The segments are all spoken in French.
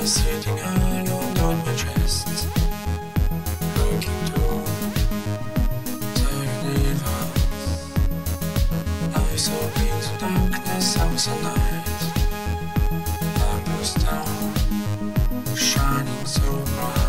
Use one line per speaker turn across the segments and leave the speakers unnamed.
Sitting alone on my chest, looking to the universe. I saw in the darkness of the night, like a star shining so bright.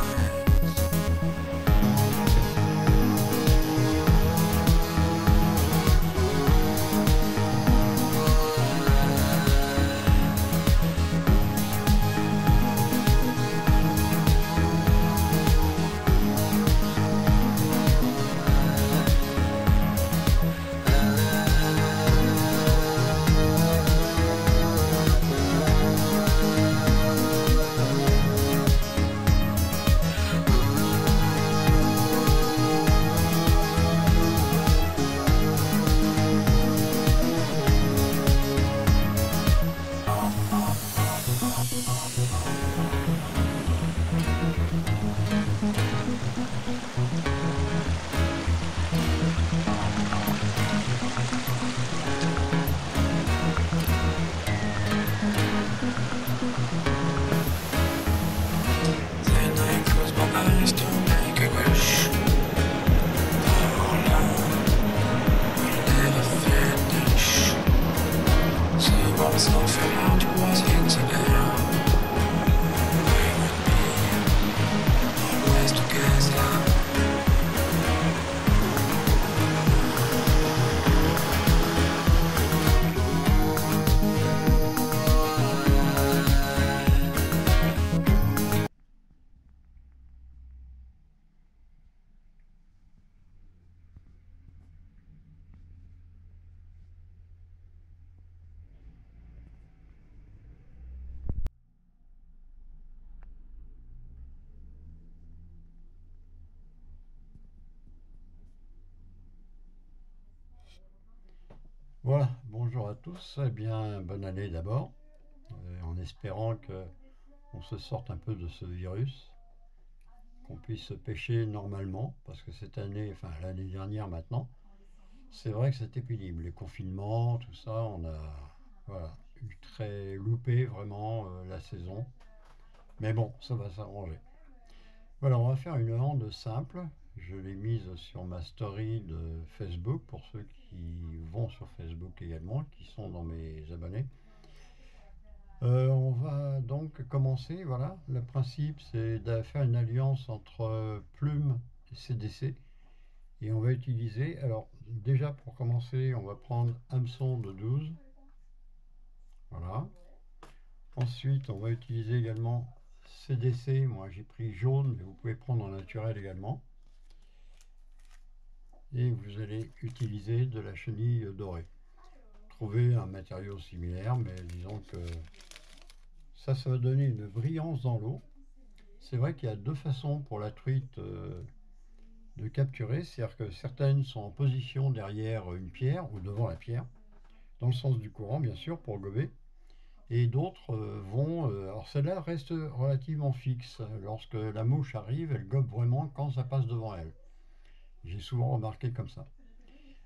Voilà, bonjour à tous, eh bien bonne année d'abord, en espérant que on se sorte un peu de ce virus, qu'on puisse pêcher normalement, parce que cette année, enfin l'année dernière maintenant, c'est vrai que c'était pénible, les confinements, tout ça, on a voilà, eu très loupé vraiment la saison, mais bon, ça va s'arranger. Voilà, on va faire une rande simple, je l'ai mise sur ma story de Facebook pour ceux qui vont sur Facebook également, qui sont dans mes abonnés. On va donc commencer, voilà, le principe c'est de faire une alliance entre Plume et CDC et on va utiliser, alors déjà pour commencer on va prendre hameçon de 12, voilà. Ensuite on va utiliser également CDC, moi j'ai pris jaune mais vous pouvez prendre en naturel également. Et vous allez utiliser de la chenille dorée. Trouver un matériau similaire, mais disons que ça va donner une brillance dans l'eau. C'est vrai qu'il y a deux façons pour la truite de capturer, c'est-à-dire que certaines sont en position derrière une pierre ou devant la pierre, dans le sens du courant bien sûr pour gober, et d'autres vont, alors celle-là reste relativement fixe, lorsque la mouche arrive, elle gobe vraiment quand ça passe devant elle. J'ai souvent remarqué comme ça.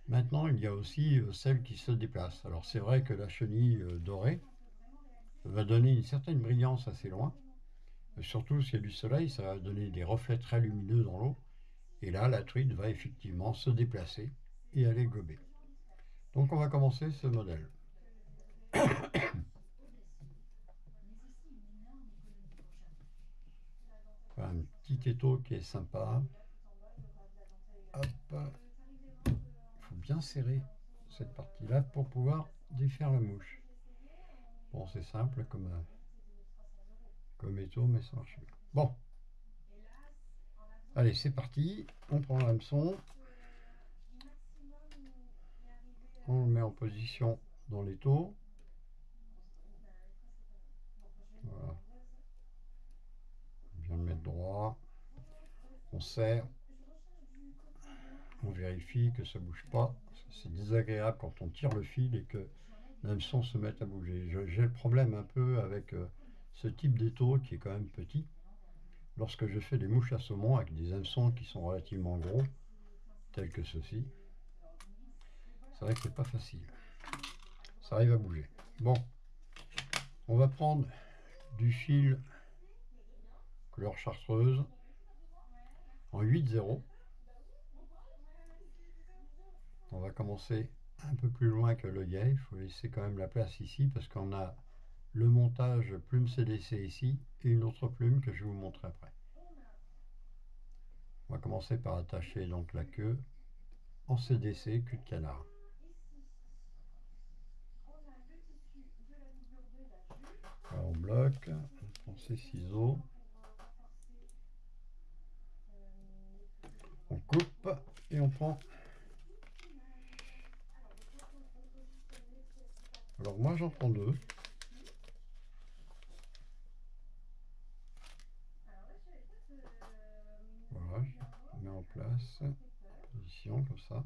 Maintenant, il y a aussi celle qui se déplace. Alors c'est vrai que la chenille dorée va donner une certaine brillance assez loin. Surtout s'il y a du soleil, ça va donner des reflets très lumineux dans l'eau. Et là, la truite va effectivement se déplacer et aller gober. Donc on va commencer ce modèle. Un petit étau qui est sympa. Hop. Il faut bien serrer cette partie-là pour pouvoir défaire la mouche. Bon, c'est simple comme étau, mais ça marche bien. Bon. Allez, c'est parti. On prend l'hameçon. On le met en position dans l'étau. Voilà. Bien le mettre droit. On serre. On vérifie que ça ne bouge pas. C'est désagréable quand on tire le fil et que l'hameçon se mette à bouger. J'ai le problème un peu avec ce type d'étau qui est quand même petit. Lorsque je fais des mouches à saumon avec des hameçons qui sont relativement gros, tels que ceux-ci, c'est vrai que c'est pas facile. Ça arrive à bouger. Bon, on va prendre du fil couleur chartreuse en 8-0. On va commencer un peu plus loin que le guet. Il faut laisser quand même la place ici parce qu'on a le montage plume CDC ici et une autre plume que je vais vous montrer après. On va commencer par attacher donc la queue en CDC, cul de canard. Alors on bloque, on prend ses ciseaux, on coupe et on prend. Alors moi j'en prends deux. Voilà, je mets en place, position comme ça.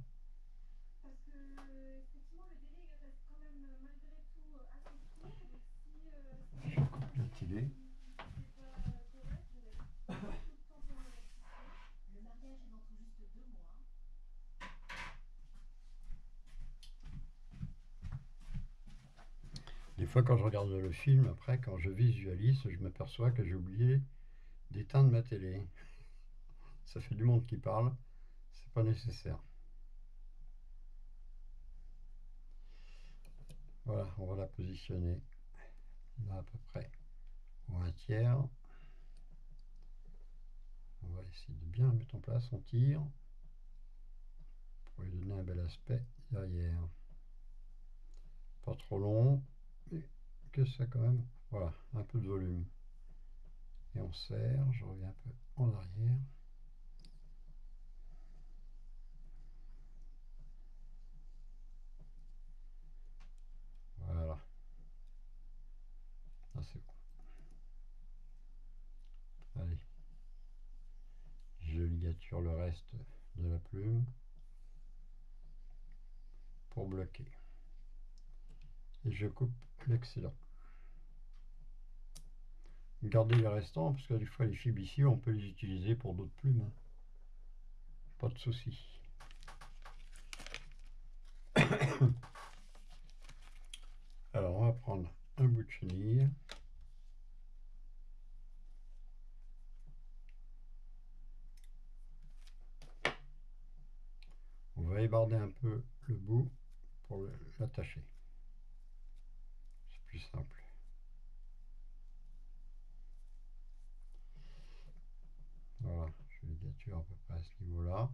Je coupe le tilet. Des fois quand je regarde le film, après quand je visualise, je m'aperçois que j'ai oublié d'éteindre ma télé. Ça fait du monde qui parle, c'est pas nécessaire. Voilà, on va la positionner là à peu près au 1/3. On va essayer de bien la mettre en place, on tire pour lui donner un bel aspect derrière. Pas trop long, mais que ça quand même, voilà, un peu de volume. Et on serre, je reviens un peu en arrière. Voilà. Là c'est bon. Allez. Je ligature le reste de la plume pour bloquer. Et je coupe l'excédent. Gardez les restants parce que des fois les fibres ici on peut les utiliser pour d'autres plumes. Pas de souci. Alors on va prendre un bout de chenille. On va ébarder un peu le bout pour l'attacher. C'est plus simple. Voilà, je ligature à peu près à ce niveau-là.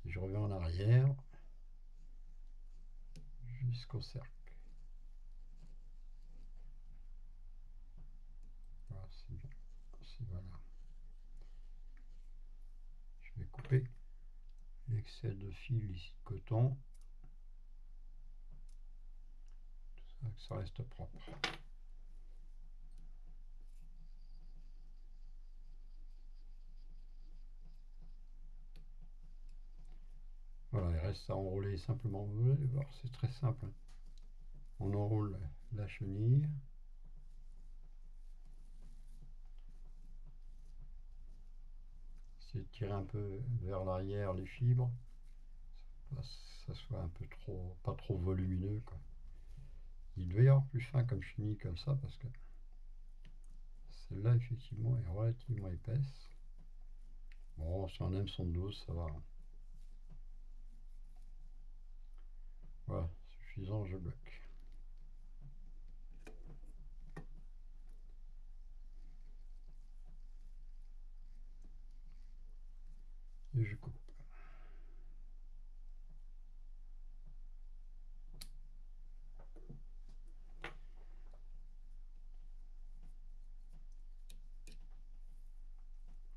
Et je reviens en arrière jusqu'au cercle. Voilà, c'est bien. Voilà. Je vais couper l'excès de fil ici de coton. Tout ça, que ça reste propre. Voilà, il reste à enrouler simplement. Vous allez voir, c'est très simple. On enroule la chenille. C'est de tirer un peu vers l'arrière les fibres. Ça soit un peu trop, pas trop volumineux, quoi. Il devait y avoir plus fin comme chenille comme ça parce que celle-là effectivement est relativement épaisse. Bon, si on aime son 12, ça va. Voilà, suffisant, je bloque. Et je coupe.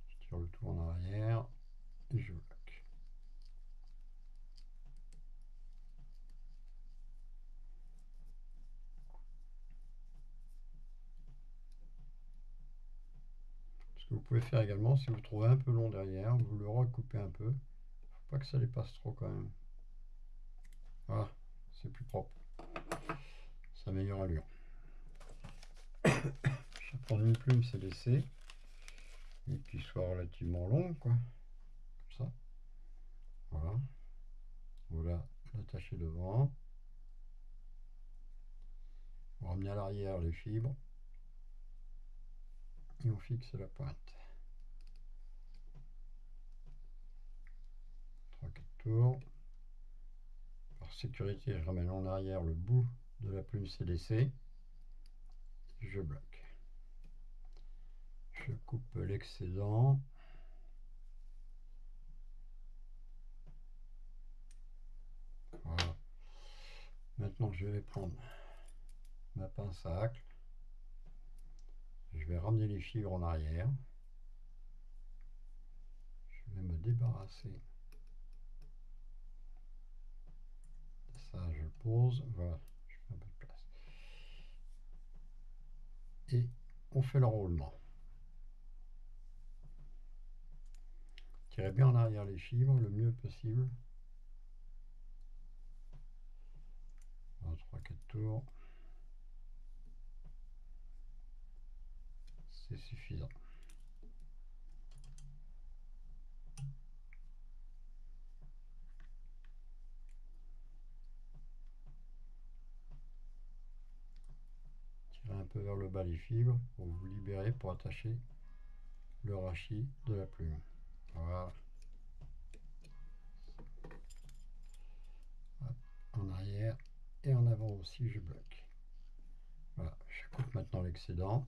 Je tire le tout en arrière et je bloque. Ce que vous pouvez faire également, si vous trouvez un peu long derrière, vous le recoupez un peu. Faut pas que ça dépasse trop quand même. c'est plus propre. Ça meilleure allure. Je vais prendre une plume CDC et qui soit relativement long, quoi. Comme ça. Voilà. Voilà, l'attacher devant. On ramener à l'arrière les fibres. Et on fixe la pointe. 3-4 tours. Par sécurité, je ramène en arrière le bout de la plume CDC. Je bloque. Je coupe l'excédent. Voilà. Maintenant, je vais prendre ma pince à hacle. Je vais ramener les fibres en arrière. Je vais me débarrasser de ça. Je pose. Voilà. Je fais un peu de place. Et on fait l'enroulement. Tirez bien en arrière les fibres le mieux possible. 3-4 tours. C'est suffisant. Tirez un peu vers le bas les fibres pour vous libérer pour attacher le rachis de la plume. Voilà. Hop, en arrière et en avant aussi je bloque. Voilà, je coupe maintenant l'excédent.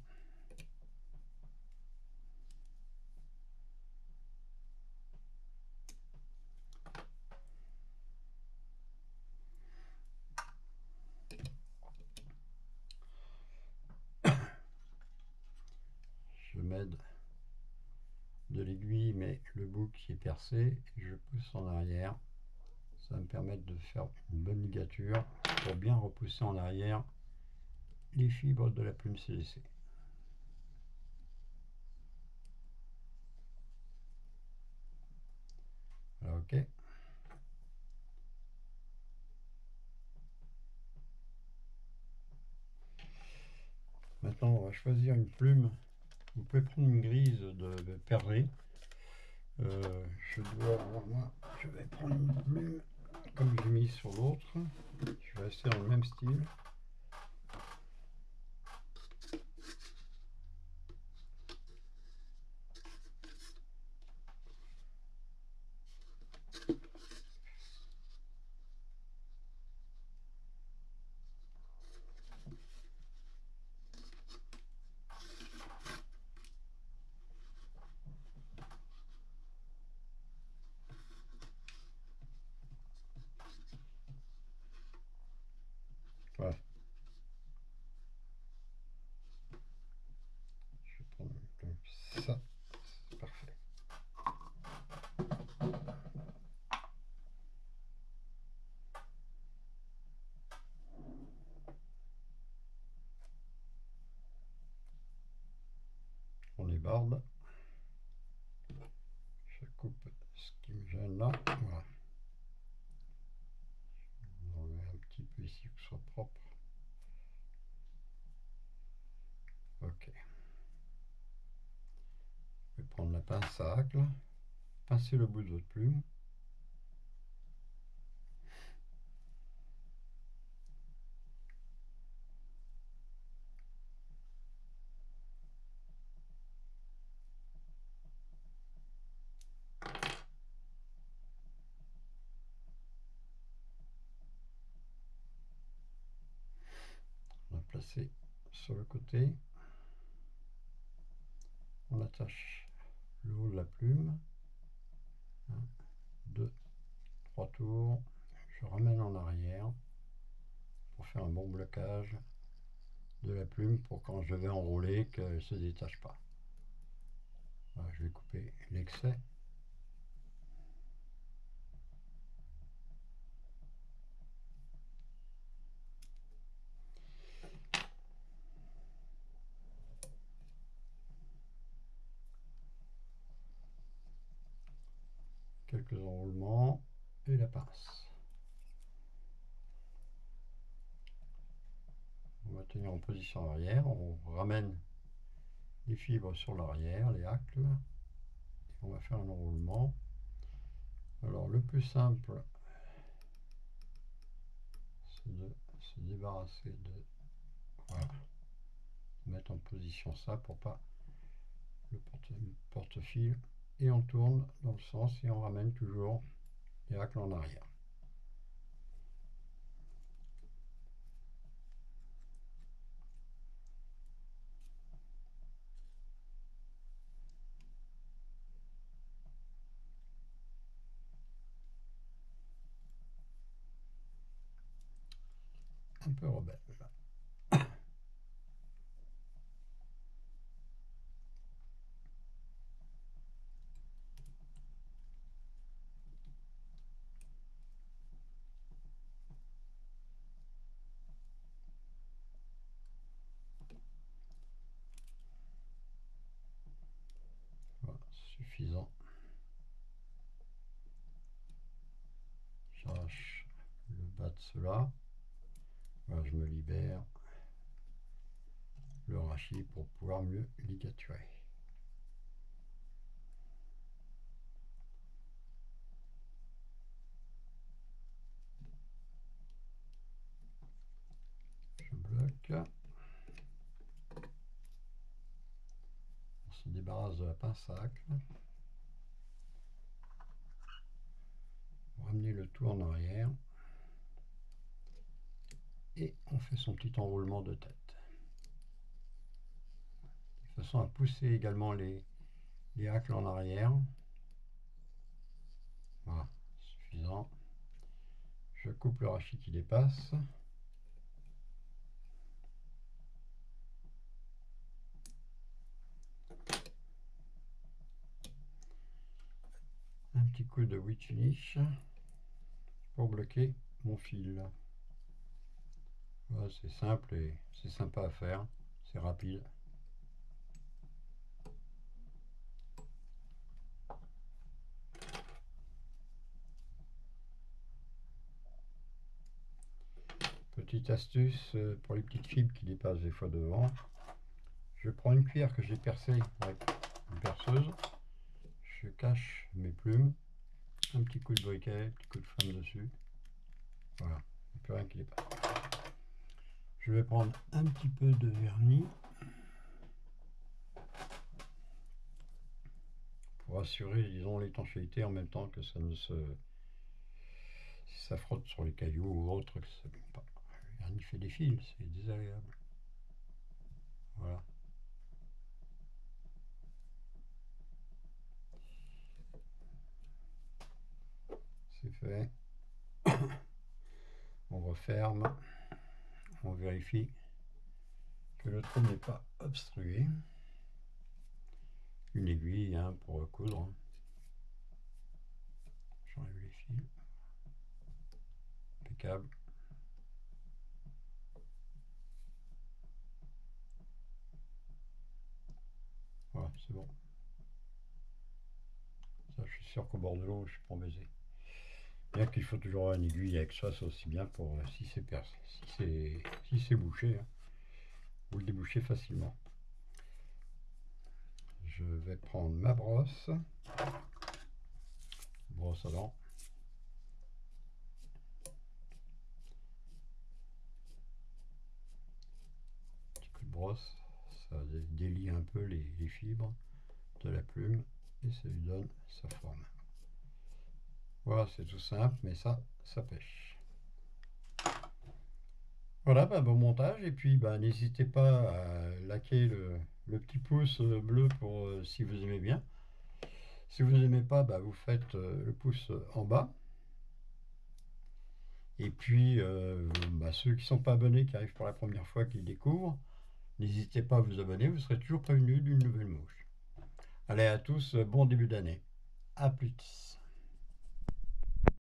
Je m'aide de l'aiguille, mais le bout qui est percé, je pousse en arrière. Ça va me permettre de faire une bonne ligature pour bien repousser en arrière les fibres de la plume CDC. Voilà, ok. Maintenant, on va choisir une plume. Vous pouvez prendre une grise de Perlé. Je vais prendre une plume comme j'ai mis sur l'autre. Je vais rester dans le même style. Voilà. Je vais prendre une plume ça. C'est parfait. On les barde. Je coupe ce qui me gêne là. Voilà. On enlève un petit peu ici pour que ce soit propre. Ok. Je vais prendre la pince à hacle. Pincer le bout de votre plume. On va placer sur le côté. On attache le haut de la plume. 1, 2, 3 tours. Je ramène en arrière pour faire un bon blocage de la plume pour quand je vais enrouler qu'elle ne se détache pas. Voilà, je vais couper l'excès. Quelques enroulements et la pince. tenir en position arrière. On ramène les fibres sur l'arrière, les hacles, et on va faire un enroulement. Alors le plus simple, c'est de se débarrasser de, voilà, mettre en position ça pour pas le porte-fil, et on tourne dans le sens et on ramène toujours les hacles en arrière. Un peu rebelle là. Voilà, suffisant. J'arrache le bas de cela. Voilà, je me libère le rachis pour pouvoir mieux ligaturer. Je bloque. On se débarrasse de la pince à hacles. Ramener le tout en arrière. Et on fait son petit enroulement de tête. De façon à pousser également les hacles en arrière. Voilà, suffisant. Je coupe le rachis qui dépasse. Un petit coup de wheel finish pour bloquer mon fil. Voilà, c'est simple et c'est sympa à faire, c'est rapide. Petite astuce pour les petites fibres qui dépassent des fois devant. Je prends une cuillère que j'ai percée avec une perceuse. Je cache mes plumes. Un petit coup de briquet, un petit coup de flamme dessus. Voilà, il n'y a plus rien qui dépasse. Je vais prendre un petit peu de vernis pour assurer, disons, l'étanchéité en même temps que ça ne se... Si ça frotte sur les cailloux ou autre, que ça ne pas. Le vernis fait des fils, c'est désagréable. Voilà. C'est fait. On referme. On vérifie que le trou n'est pas obstrué. Une aiguille pour recoudre. J'enlève les fils. Impeccable. Voilà, c'est bon. Ça, je suis sûr qu'au bord de l'eau, je suis pas embêté. Bien qu'il faut toujours avoir une aiguille avec ça, c'est aussi bien pour si c'est percé, si c'est bouché, hein, vous le débouchez facilement. Je vais prendre ma brosse à dents. Petit coup de brosse, ça délie un peu les fibres de la plume et ça lui donne sa forme. Voilà, c'est tout simple, mais ça pêche. Voilà, bon montage, et puis n'hésitez pas à liker le petit pouce bleu pour si vous aimez bien. Si vous n'aimez pas, vous faites le pouce en bas. Et puis ceux qui ne sont pas abonnés, qui arrivent pour la première fois, qui découvrent, n'hésitez pas à vous abonner, vous serez toujours prévenus d'une nouvelle mouche. Allez à tous, bon début d'année. À plus.